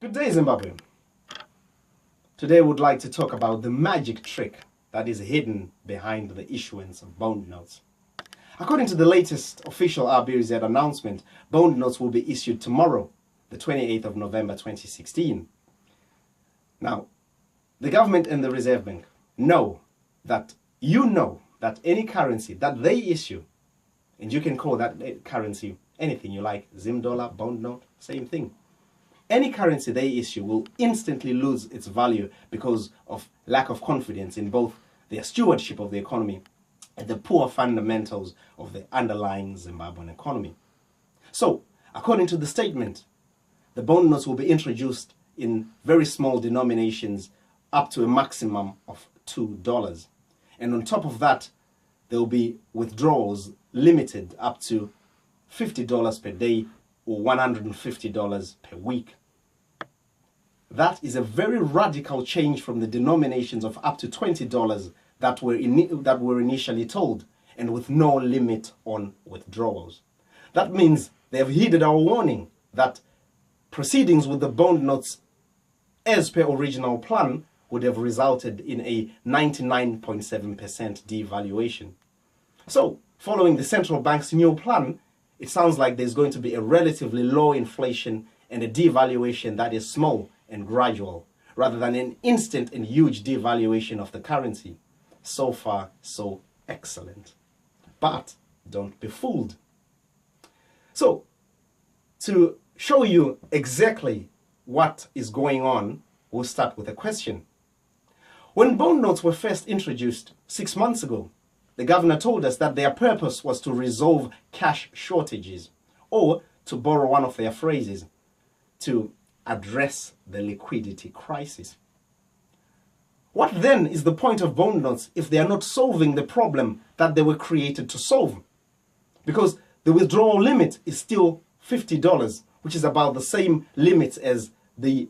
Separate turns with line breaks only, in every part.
Good day, Zimbabwe. Today we would like to talk about the magic trick that is hidden behind the issuance of bond notes. According to the latest official RBZ announcement, bond notes will be issued tomorrow, the 28th of November 2016. Now, the government and the Reserve Bank know that any currency that they issue, and you can call that currency anything you like, Zim dollar, bond note, same thing. Any currency they issue will instantly lose its value because of lack of confidence in both their stewardship of the economy and the poor fundamentals of the underlying Zimbabwean economy. So, according to the statement, the bond notes will be introduced in very small denominations up to a maximum of $2. And on top of that, there will be withdrawals limited up to $50 per day or $150 per week. That is a very radical change from the denominations of up to $20 that were initially told, and with no limit on withdrawals. That means they have heeded our warning that proceedings with the bond notes as per original plan would have resulted in a 99.7% devaluation. So, following the central bank's new plan, it sounds like there's going to be a relatively low inflation and a devaluation that is small and gradual, rather than an instant and huge devaluation of the currency. So far, so excellent. But don't be fooled. So, to show you exactly what is going on, we'll start with a question. When bond notes were first introduced 6 months ago, the governor told us that their purpose was to resolve cash shortages, or, to borrow one of their phrases, to address the liquidity crisis. What then is the point of bond notes if they are not solving the problem that they were created to solve? Because the withdrawal limit is still $50, which is about the same limit as the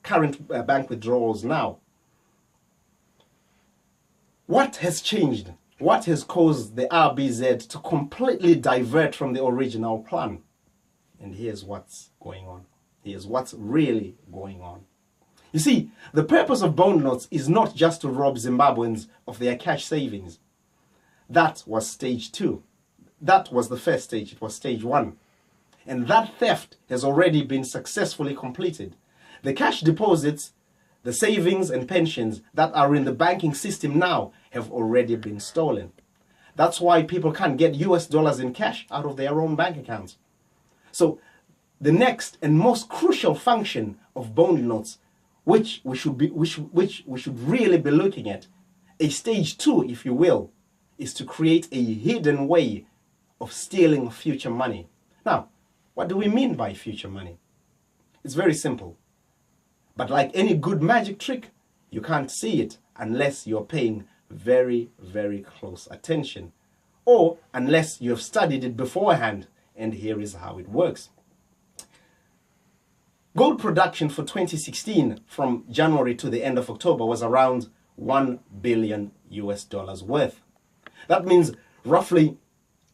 current bank withdrawals now. What has changed? What has caused the RBZ to completely divert from the original plan? And here's what's going on. Here's what's really going on. You see, the purpose of bond notes is not just to rob Zimbabweans of their cash savings. That was stage 2. That was the first stage. It was stage 1. And that theft has already been successfully completed. The cash deposits, the savings and pensions that are in the banking system now have already been stolen. That's why people can't get US dollars in cash out of their own bank accounts. So, the next and most crucial function of bond notes, which we should really be looking at, a stage 2, if you will, is to create a hidden way of stealing future money. Now, what do we mean by future money? It's very simple. But like any good magic trick, you can't see it unless you're paying very, very close attention, or unless you have studied it beforehand, and here is how it works. Gold production for 2016 from January to the end of October was around $1 billion worth. That means roughly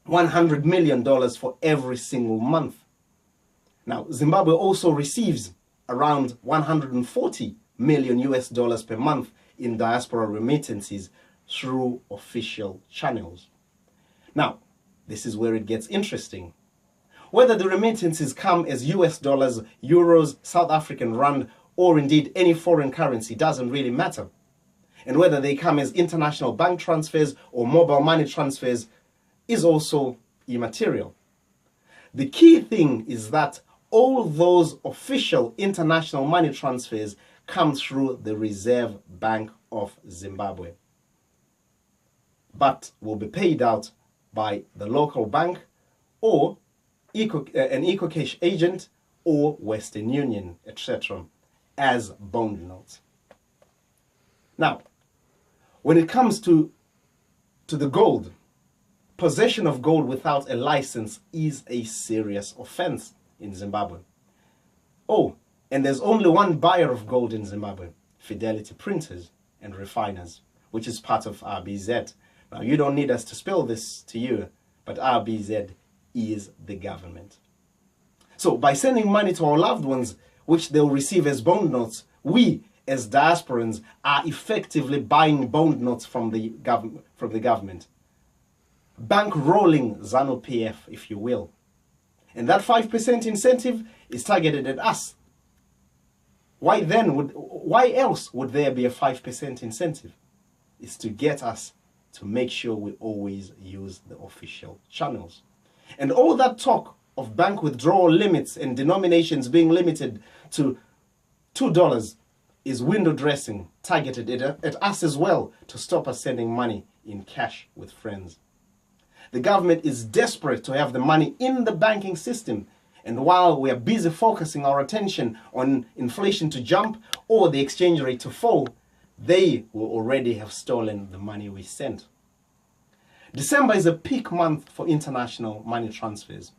$100 million for every single month. Now, Zimbabwe also receives around $140 million per month in diaspora remittances through official channels. Now, this is where it gets interesting. Whether the remittances come as US dollars, euros, South African rand, or indeed any foreign currency doesn't really matter. And whether they come as international bank transfers or mobile money transfers is also immaterial. The key thing is that all those official international money transfers come through the Reserve Bank of Zimbabwe, but will be paid out by the local bank or an EcoCash agent or Western Union, etc., as bond notes. Now, when it comes to the gold, possession of gold without a license is a serious offense in Zimbabwe. Oh, and there's only one buyer of gold in Zimbabwe, Fidelity Printers and Refiners, which is part of RBZ. Now, you don't need us to spell this to you, but RBZ is the government. So by sending money to our loved ones, which they'll receive as bond notes, we as diasporans are effectively buying bond notes from the government. Bankrolling ZANU PF, if you will. And that 5% incentive is targeted at us. Why else would there be a 5% incentive? It's to get us to make sure we always use the official channels. And all that talk of bank withdrawal limits and denominations being limited to $2 is window dressing targeted at us as well to stop us sending money in cash with friends. The government is desperate to have the money in the banking system, and while we are busy focusing our attention on inflation to jump or the exchange rate to fall, they will already have stolen the money we sent. December is a peak month for international money transfers.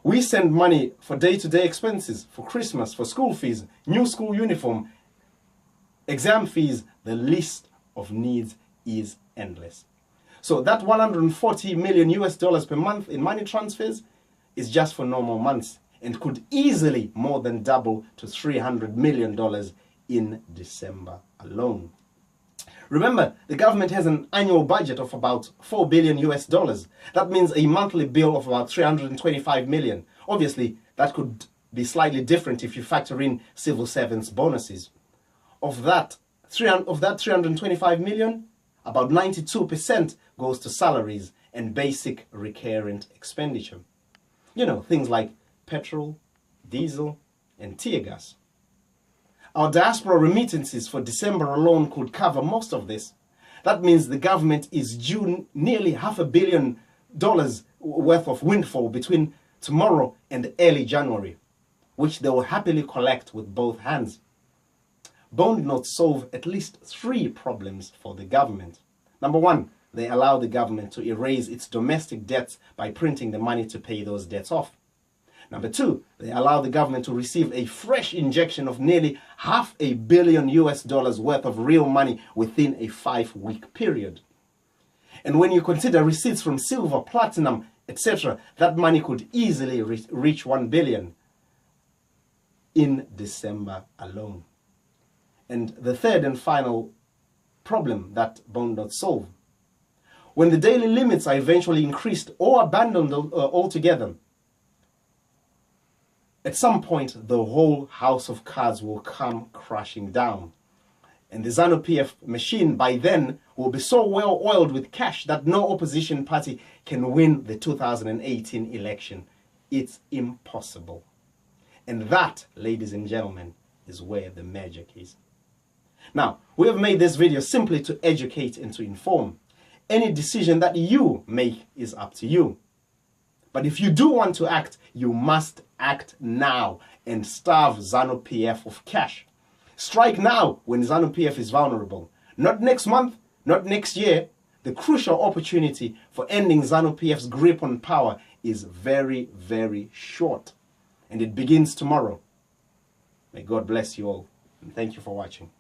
We send money for day-to-day expenses, for Christmas, for school fees, new school uniform, exam fees. The list of needs is endless. So that $140 million US per month in money transfers is just for normal months and could easily more than double to $300 million in December alone. Remember, the government has an annual budget of about $4 billion US. That means a monthly bill of about 325 million. Obviously, that could be slightly different if you factor in civil servants' bonuses. Of that 325 million, about 92% goes to salaries and basic recurrent expenditure. You know, things like petrol, diesel, and tear gas. Our diaspora remittances for December alone could cover most of this. That means the government is due nearly $500 million worth of windfall between tomorrow and early January, which they will happily collect with both hands. Bond notes solve at least 3 problems for the government. Number 1, they allow the government to erase its domestic debts by printing the money to pay those debts off. Number 2, they allow the government to receive a fresh injection of nearly $500 million US worth of real money within a 5-week period. And when you consider receipts from silver, platinum, etc., that money could easily reach $1 billion in December alone. And the third and final problem that bond notes solve: when the daily limits are eventually increased or abandoned altogether, at some point the whole house of cards will come crashing down. And the ZANU PF machine by then will be so well oiled with cash that no opposition party can win the 2018 election. It's impossible. And that, ladies and gentlemen, is where the magic is. Now, we have made this video simply to educate and to inform. Any decision that you make is up to you. But if you do want to act, you must act now and starve ZANU PF of cash. Strike now when ZANU PF is vulnerable. Not next month, not next year. The crucial opportunity for ending ZANU PF's grip on power is very, very short. And it begins tomorrow. May God bless you all. And thank you for watching.